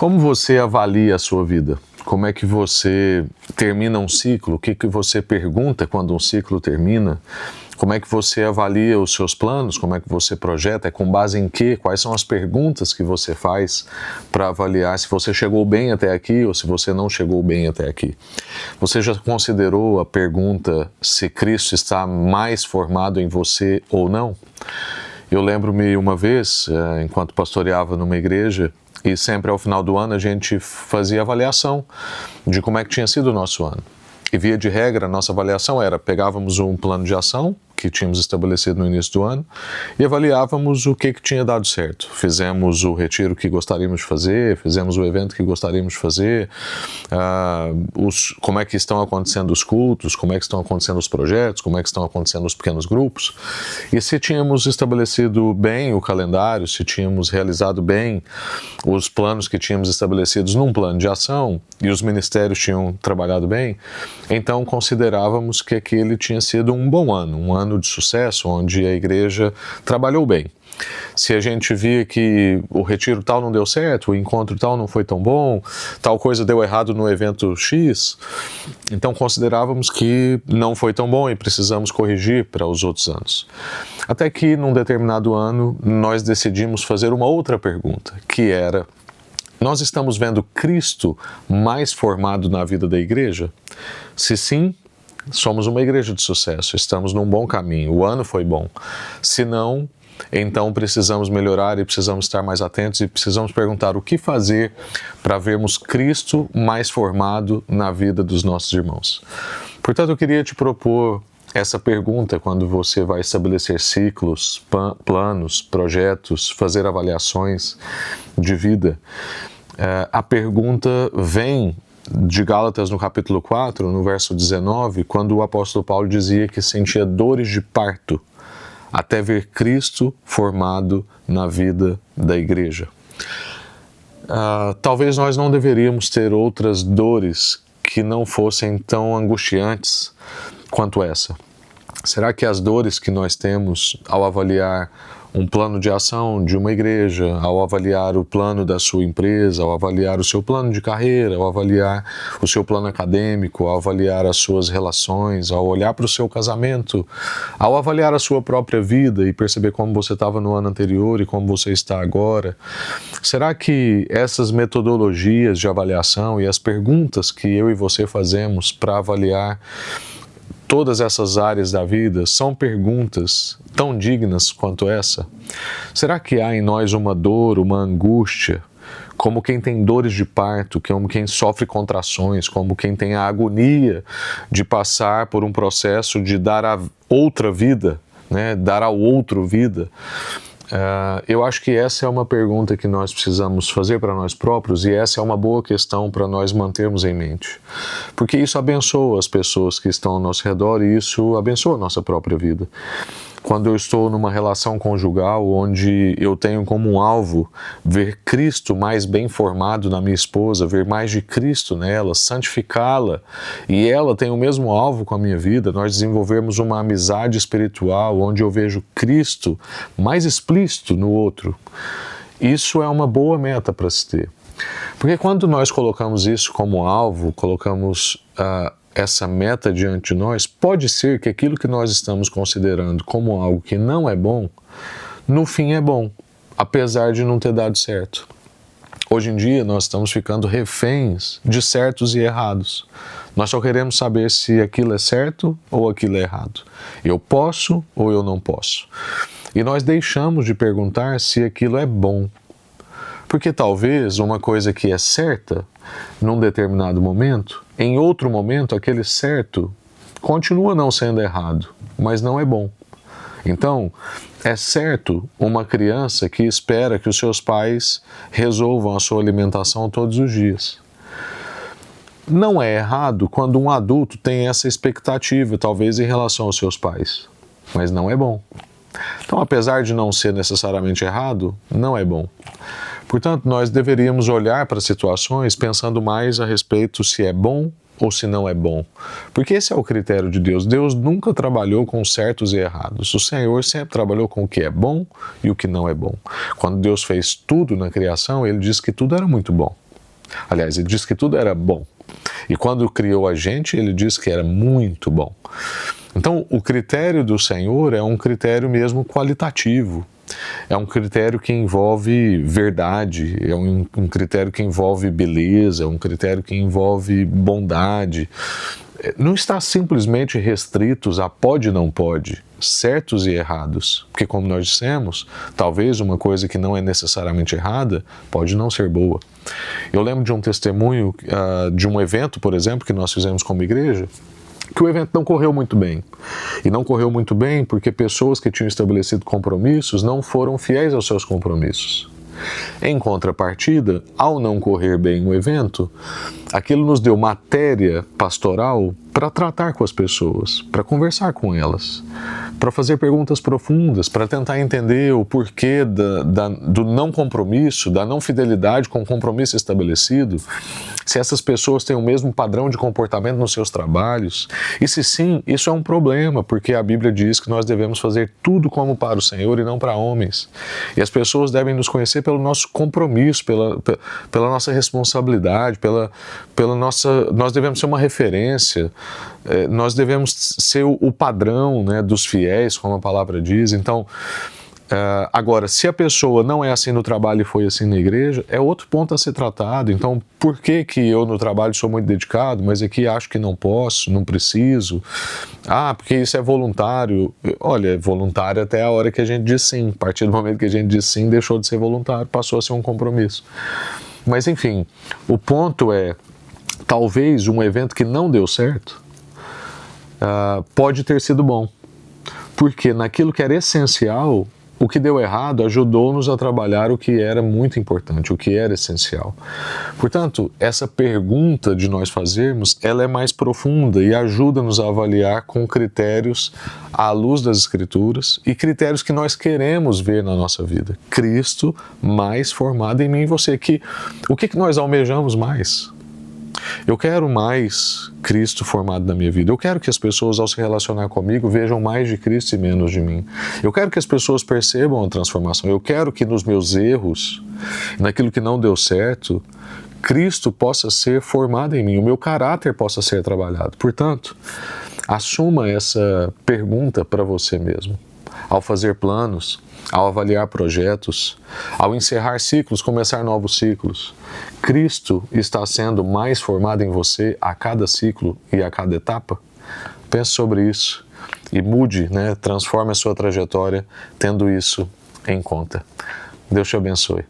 Como você avalia a sua vida? Como é que você termina um ciclo? O que você pergunta quando um ciclo termina? Como é que você avalia os seus planos? Como é que você projeta? É com base em quê? Quais são as perguntas que você faz para avaliar se você chegou bem até aqui ou se você não chegou bem até aqui? Você já considerou a pergunta se Cristo está mais formado em você ou não? Eu lembro-me uma vez, enquanto pastoreava numa igreja, e sempre ao final do ano a gente fazia avaliação de como é que tinha sido o nosso ano. E via de regra, a nossa avaliação era, pegávamos um plano de ação que tínhamos estabelecido no início do ano e avaliávamos o que tinha dado certo. Fizemos o retiro que gostaríamos de fazer, fizemos o evento que gostaríamos de fazer, como é que estão acontecendo os cultos, como é que estão acontecendo os projetos, como é que estão acontecendo os pequenos grupos. E se tínhamos estabelecido bem o calendário, se tínhamos realizado bem os planos que tínhamos estabelecidos num plano de ação e os ministérios tinham trabalhado bem, então considerávamos que aquele tinha sido um bom ano, um ano de sucesso, onde a igreja trabalhou bem. Se a gente via que o retiro tal não deu certo, o encontro tal não foi tão bom, tal coisa deu errado no evento X, então considerávamos que não foi tão bom e precisamos corrigir para os outros anos. Até que, num determinado ano, nós decidimos fazer uma outra pergunta, que era: nós estamos vendo Cristo mais formado na vida da igreja? Se sim, somos uma igreja de sucesso, estamos num bom caminho, o ano foi bom. Se não, então precisamos melhorar e precisamos estar mais atentos e precisamos perguntar o que fazer para vermos Cristo mais formado na vida dos nossos irmãos. Portanto, eu queria te propor essa pergunta quando você vai estabelecer ciclos, planos, projetos, fazer avaliações de vida. A pergunta vem de Gálatas no capítulo 4, no verso 19, quando o apóstolo Paulo dizia que sentia dores de parto até ver Cristo formado na vida da igreja. Talvez nós não deveríamos ter outras dores que não fossem tão angustiantes quanto essa. Será que as dores que nós temos ao avaliar um plano de ação de uma igreja, ao avaliar o plano da sua empresa, ao avaliar o seu plano de carreira, ao avaliar o seu plano acadêmico, ao avaliar as suas relações, ao olhar para o seu casamento, ao avaliar a sua própria vida e perceber como você estava no ano anterior e como você está agora, será que essas metodologias de avaliação e as perguntas que eu e você fazemos para avaliar todas essas áreas da vida são perguntas tão dignas quanto essa? Será que há em nós uma dor, uma angústia, como quem tem dores de parto, como quem sofre contrações, como quem tem a agonia de passar por um processo de dar a outra vida, né? Dar ao outro vida? Eu acho que essa é uma pergunta que nós precisamos fazer para nós próprios e essa é uma boa questão para nós mantermos em mente. Porque isso abençoa as pessoas que estão ao nosso redor e isso abençoa a nossa própria vida. Quando eu estou numa relação conjugal onde eu tenho como um alvo ver Cristo mais bem formado na minha esposa, ver mais de Cristo nela, santificá-la, e ela tem o mesmo alvo com a minha vida, nós desenvolvemos uma amizade espiritual onde eu vejo Cristo mais explícito no outro. Isso é uma boa meta para se ter. Porque quando nós colocamos isso como alvo, colocamos essa meta diante de nós, pode ser que aquilo que nós estamos considerando como algo que não é bom, no fim é bom, apesar de não ter dado certo. Hoje em dia nós estamos ficando reféns de certos e errados. Nós só queremos saber se aquilo é certo ou aquilo é errado. Eu posso ou eu não posso. E nós deixamos de perguntar se aquilo é bom. Porque talvez uma coisa que é certa num determinado momento, em outro momento aquele certo continua não sendo errado, mas não é bom. Então, é certo uma criança que espera que os seus pais resolvam a sua alimentação todos os dias. Não é errado quando um adulto tem essa expectativa, talvez em relação aos seus pais, mas não é bom. Então, apesar de não ser necessariamente errado, não é bom. Portanto, nós deveríamos olhar para situações pensando mais a respeito se é bom ou se não é bom. Porque esse é o critério de Deus. Deus nunca trabalhou com certos e errados. O Senhor sempre trabalhou com o que é bom e o que não é bom. Quando Deus fez tudo na criação, Ele disse que tudo era muito bom. Aliás, ele disse que tudo era bom. E quando criou a gente, ele disse que era muito bom. Então, o critério do Senhor é um critério mesmo qualitativo. É um critério que envolve verdade, é um critério que envolve beleza, é um critério que envolve bondade. Não está simplesmente restritos a pode e não pode, certos e errados. Porque, como nós dissemos, talvez uma coisa que não é necessariamente errada pode não ser boa. Eu lembro de um testemunho de um evento, por exemplo, que nós fizemos como igreja, que o evento não correu muito bem. E não correu muito bem porque pessoas que tinham estabelecido compromissos não foram fiéis aos seus compromissos. Em contrapartida, ao não correr bem o evento, aquilo nos deu matéria pastoral para tratar com as pessoas, para conversar com elas, para fazer perguntas profundas, para tentar entender o porquê do não compromisso, da não fidelidade com o compromisso estabelecido, se essas pessoas têm o mesmo padrão de comportamento nos seus trabalhos, e se sim, isso é um problema, porque a Bíblia diz que nós devemos fazer tudo como para o Senhor e não para homens. E as pessoas devem nos conhecer pelo nosso compromisso, pela nossa responsabilidade, nós devemos ser uma referência, nós devemos ser o padrão, né, dos fiéis, como a palavra diz. Então, agora, se a pessoa não é assim no trabalho e foi assim na igreja, é outro ponto a ser tratado. Então, por que eu no trabalho sou muito dedicado, mas aqui acho que não posso, não preciso? Porque isso é voluntário. Olha, é voluntário até a hora que a gente diz sim. A partir do momento que a gente diz sim, deixou de ser voluntário, passou a ser um compromisso. Mas, enfim, o ponto é, talvez um evento que não deu certo pode ter sido bom. Porque naquilo que era essencial, o que deu errado ajudou-nos a trabalhar o que era muito importante, o que era essencial. Portanto, essa pergunta de nós fazermos, ela é mais profunda e ajuda-nos a avaliar com critérios à luz das Escrituras e critérios que nós queremos ver na nossa vida. Cristo mais formado em mim e você. O que nós almejamos mais? Eu quero mais Cristo formado na minha vida. Eu quero que as pessoas, ao se relacionar comigo, vejam mais de Cristo e menos de mim. Eu quero que as pessoas percebam a transformação. Eu quero que nos meus erros, naquilo que não deu certo, Cristo possa ser formado em mim, o meu caráter possa ser trabalhado. Portanto, assuma essa pergunta para você mesmo. Ao fazer planos, ao avaliar projetos, ao encerrar ciclos, começar novos ciclos, Cristo está sendo mais formado em você a cada ciclo e a cada etapa? Pense sobre isso e mude, transforme a sua trajetória tendo isso em conta. Deus te abençoe.